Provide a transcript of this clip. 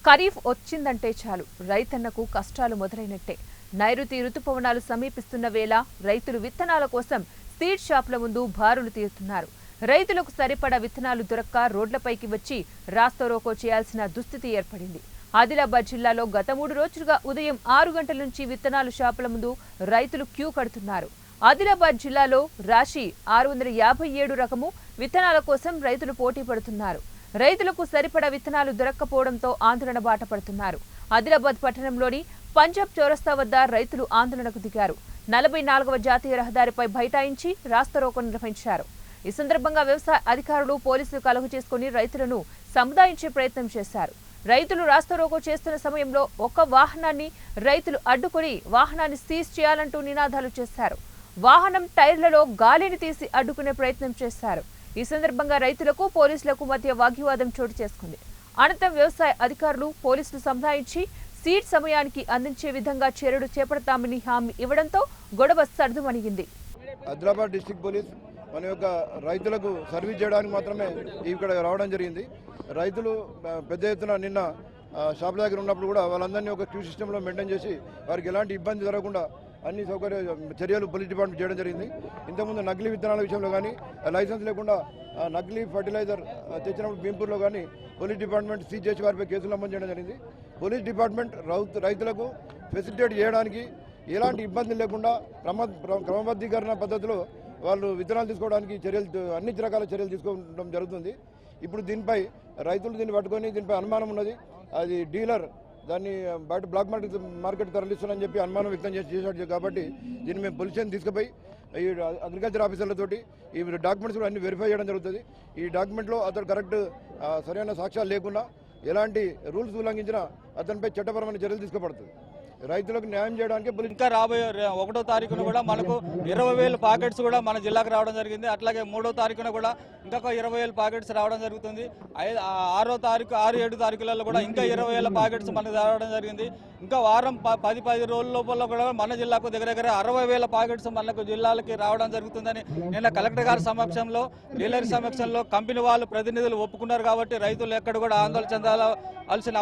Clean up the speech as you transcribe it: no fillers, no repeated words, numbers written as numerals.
ఖరీఫ్ వచ్చిందంటే చాలు రైతన్నకు కష్టాలు మొదలైనట్టే. నైరుతి రుతుపవనాలు సమీపిస్తున్న వేళ రైతులు విత్తనాల కోసం సీడ్ షాపుల ముందు బారులు తీరుతున్నారు. రైతులకు సరిపడా విత్తనాలు దొరక్క రోడ్లపైకి వచ్చి రాస్తారోకో చేయాల్సిన దుస్థితి ఏర్పడింది. ఆదిలాబాద్ జిల్లాలో గత 3 రోజులుగా ఉదయం 6 గంటల నుంచి విత్తనాలు షాపుల ముందు రైతులు క్యూ కడుతున్నారు. ఆదిలాబాద్ జిల్లాలో రాశి 657 రకము విత్తనాల కోసం రైతులు పోటీ పడుతున్నారు. రైతులకు సరిపడా విత్తనాలు దొరక్కపోవడంతో ఆందోళన బాట పడుతున్నారు. ఆదిలాబాద్ పట్టణంలోని పంజాబ్ చౌరస్తా వద్ద రైతులు ఆందోళనకు దిగారు. 44వ జాతీయ రహదారిపై బైఠాయించి రాస్తారోకో నిర్వహించారు. ఈ సందర్భంగా వ్యవసాయ అధికారులు, పోలీసులు కలుగు చేసుకుని రైతులను సముదాయించే ప్రయత్నం చేశారు. రైతులు రాస్తారోకో చేస్తున్న సమయంలో ఒక వాహనాన్ని రైతులు అడ్డుకుని వాహనాన్ని సీజ్ చేయాలంటూ నినాదాలు చేశారు. వాహనం టైర్లలో గాలిని తీసి అడ్డుకునే ప్రయత్నం చేశారు. ఈ సందర్భంగా రైతులకు, పోలీసులకు మధ్య వాగ్వివాదం చోటు చేసుకుంది. అనంతరం వ్యవసాయ అధికారులు, పోలీసులు సముదాయించి సీడ్ సమయానికి అందించే విధంగా చర్యలు చేపడతామని హామీ ఇవ్వడంతో గొడవ సర్దుమణిగింది. ఆదిలాబాద్ డిస్ట్రిక్ట్ పోలీస్ మన యొక్క రైతులకు సర్వీస్ చేయడానికి మాత్రమే ఇక్కడ రావడం జరిగింది. రైతులు పెద్ద ఎత్తున నిన్న షాప్ దగ్గర ఉన్నప్పుడు కూడా వాళ్ళందరినీ ఒక క్యూ సిస్టంలో మెయింటైన్ చేసి వారికి ఎలాంటి ఇబ్బంది జరగకుండా అన్ని చర్యలు పోలీస్ డిపార్ట్మెంట్ చేయడం జరిగింది. ఇంతకుముందు నకిలీ విత్తనాల విషయంలో కానీ లైసెన్స్ లేకుండా నకిలీ ఫర్టిలైజర్ తెచ్చినప్పుడు భీంపూర్లో కానీ పోలీస్ డిపార్ట్మెంట్ సీజ్ చేసి వారిపై కేసులు నమోదు చేయడం జరిగింది. పోలీస్ డిపార్ట్మెంట్ రైతులకు ఫెసిలిటేట్ చేయడానికి ఎలాంటి ఇబ్బంది లేకుండా క్రమబద్ధీకరణ పద్ధతిలో వాళ్ళు విత్తనాలు తీసుకోవడానికి అన్ని రకాల చర్యలు తీసుకోవడం జరుగుతుంది. ఇప్పుడు దీనిపై రైతులు దీన్ని పట్టుకొని దీనిపై అనుమానం ఉన్నది. అది డీలర్ దాన్ని బయట బ్లాక్ మార్కెట్ తరలిస్తున్నారని చెప్పి అనుమానం వ్యక్తం చేశాడు. కాబట్టి దీన్ని మేము పోలీస్ స్టేషన్ తీసుకుపోయి ఈ అగ్రికల్చర్ ఆఫీసర్లతోటి ఈ డాక్యుమెంట్స్ కూడా అన్ని వెరిఫై చేయడం జరుగుతుంది. ఈ డాక్యుమెంట్లో అతను కరెక్ట్ సరైన సాక్ష్యాలు లేకుండా ఎలాంటి రూల్స్ ఉల్లంఘించినా అతనిపై చట్టపరమైన చర్యలు తీసుకోబడుతుంది. రైతులకు న్యాయం చేయడానికి ఇంకా రాబోయే 1వ తారీఖున కూడా మనకు 20,000 ప్యాకెట్స్ కూడా మన జిల్లాకు రావడం జరిగింది. అట్లాగే 3వ తారీఖున కూడా ఇంకొక 20,000 ప్యాకెట్స్ రావడం జరుగుతుంది. 6వ తారీఖు 6-7 తారీఖులలో కూడా ఇంకా 20,000 ప్యాకెట్స్ మనకు రావడం జరిగింది. ఇంకా వారం 10 రోజుల లోపల కూడా మన జిల్లాకు దగ్గర 60,000 ప్యాకెట్స్ మనకు జిల్లాలకి రావడం జరుగుతుందని నిన్న కలెక్టర్ గారి సమక్షంలో, డీలర్ సమక్షంలో కంపెనీ వాళ్ళు ప్రతినిధులు ఒప్పుకున్నారు. కాబట్టి రైతులు ఎక్కడ కూడా ఆందోళన చెందాల్సిన